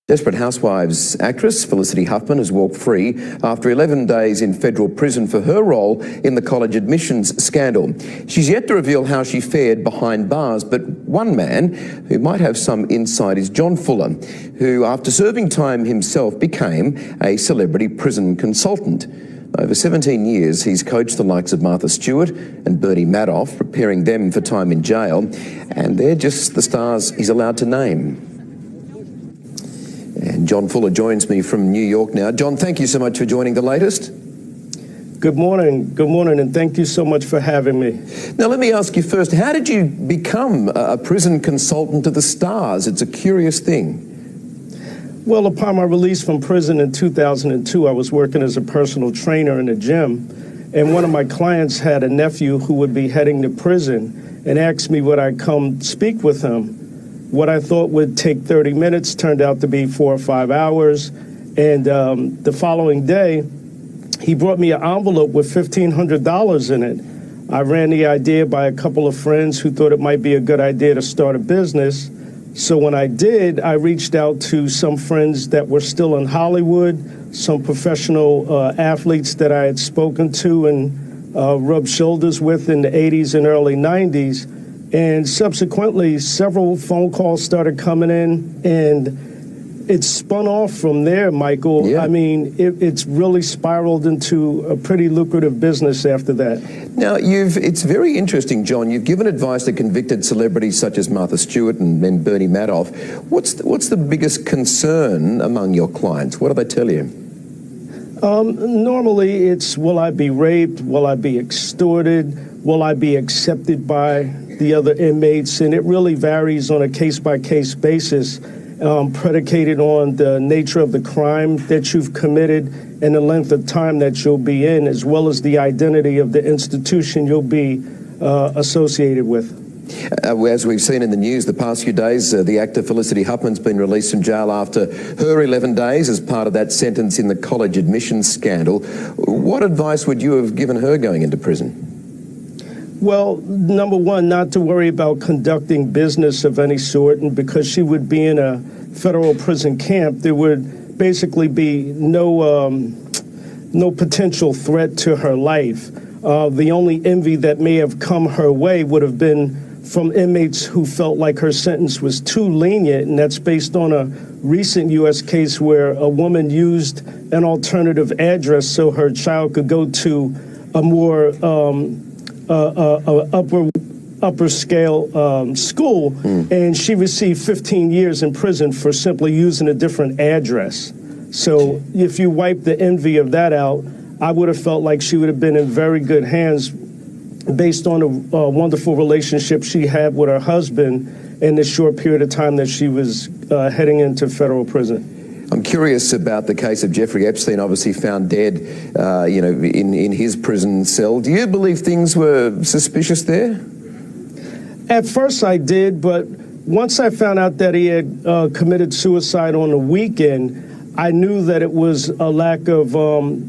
Desperate Housewives actress Felicity Huffman has walked free after 11 days in federal prison for her role in the college admissions scandal. She's yet to reveal how she fared behind bars, but one man who might have some insight is John Fuller, who, after serving time himself, became a celebrity prison consultant. Over 17 years, he's coached the likes of Martha Stewart and Bernie Madoff, preparing them for time in jail, and they're just the stars he's allowed to name. And John Fuller joins me from New York now. John, thank you so much for joining The Latest. Good morning, and thank you so much for having me. Now, let me ask you first, how did you become a prison consultant to the stars? It's a curious thing. Well, upon my release from prison in 2002, I was working as a personal trainer in a gym, and one of my clients had a nephew who would be heading to prison and asked me would I come speak with him. What I thought would take 30 minutes turned out to be 4 or 5 hours. And the following day, he brought me an envelope with $1,500 in it. I ran the idea by a couple of friends who thought it might be a good idea to start a business. So when I did, I reached out to some friends that were still in Hollywood, some professional athletes that I had spoken to and rubbed shoulders with in the 80s and early 90s. And subsequently, several phone calls started coming in, and it spun off from there, Michael. Yeah. I mean, it's really spiraled into a pretty lucrative business after that. Now, it's very interesting, John. You've given advice to convicted celebrities such as Martha Stewart and then Bernie Madoff. What's the biggest concern among your clients? What do they tell you? Normally, it's will I be raped? Will I be extorted? Will I be accepted by the other inmates? And it really varies on a case-by-case basis, predicated on the nature of the crime that you've committed and the length of time that you'll be in, as well as the identity of the institution you'll be associated with. As we've seen in the news the past few days, the actor Felicity Huffman's been released from jail after her 11 days as part of that sentence in the college admissions scandal. What advice would you have given her going into prison? Well, number one, not to worry about conducting business of any sort, and because she would be in a federal prison camp, there would basically be no potential threat to her life. The only envy that may have come her way would have been from inmates who felt like her sentence was too lenient, and that's based on a recent U.S. case where a woman used an alternative address so her child could go to a more upper scale school, and she received 15 years in prison for simply using a different address. So if you wipe the envy of that out, I would have felt like she would have been in very good hands based on a wonderful relationship she had with her husband in the short period of time that she was heading into federal prison. I'm curious about the case of Jeffrey Epstein, obviously found dead, in his prison cell. Do you believe things were suspicious there? At first I did, but once I found out that he had committed suicide on the weekend, I knew that it was a lack of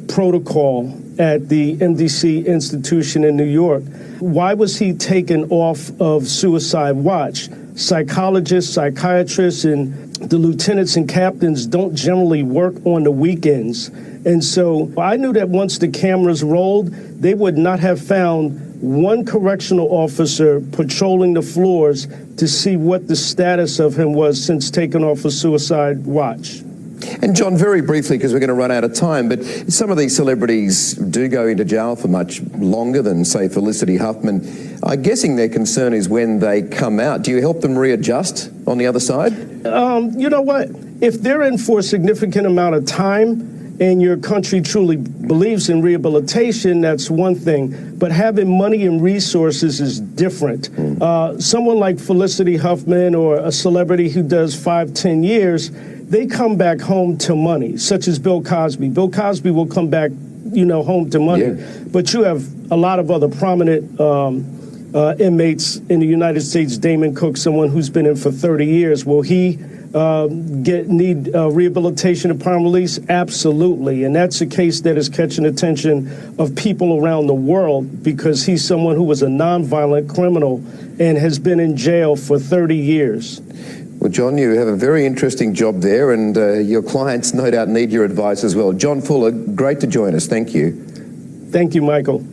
protocol at the MDC institution in New York. Why was he taken off of suicide watch? Psychologists, psychiatrists, and the lieutenants and captains don't generally work on the weekends. And so I knew that once the cameras rolled, they would not have found one correctional officer patrolling the floors to see what the status of him was since taking off of suicide watch. And John, very briefly, because we're going to run out of time, but some of these celebrities do go into jail for much longer than, say, Felicity Huffman. I'm guessing their concern is when they come out. Do you help them readjust on the other side? You know what? If they're in for a significant amount of time and your country truly believes in rehabilitation, that's one thing. But having money and resources is different. Someone like Felicity Huffman or a celebrity who does 5-10 years, they come back home to money, such as Bill Cosby. Bill Cosby will come back, home to money. Yeah. But you have a lot of other prominent inmates in the United States. Damon Cooks, someone who's been in for 30 years. Will he need rehabilitation upon release? Absolutely. And that's a case that is catching attention of people around the world because he's someone who was a nonviolent criminal and has been in jail for 30 years. Well, John, you have a very interesting job there, and your clients no doubt need your advice as well. John Fuller, great to join us. Thank you. Thank you, Michael.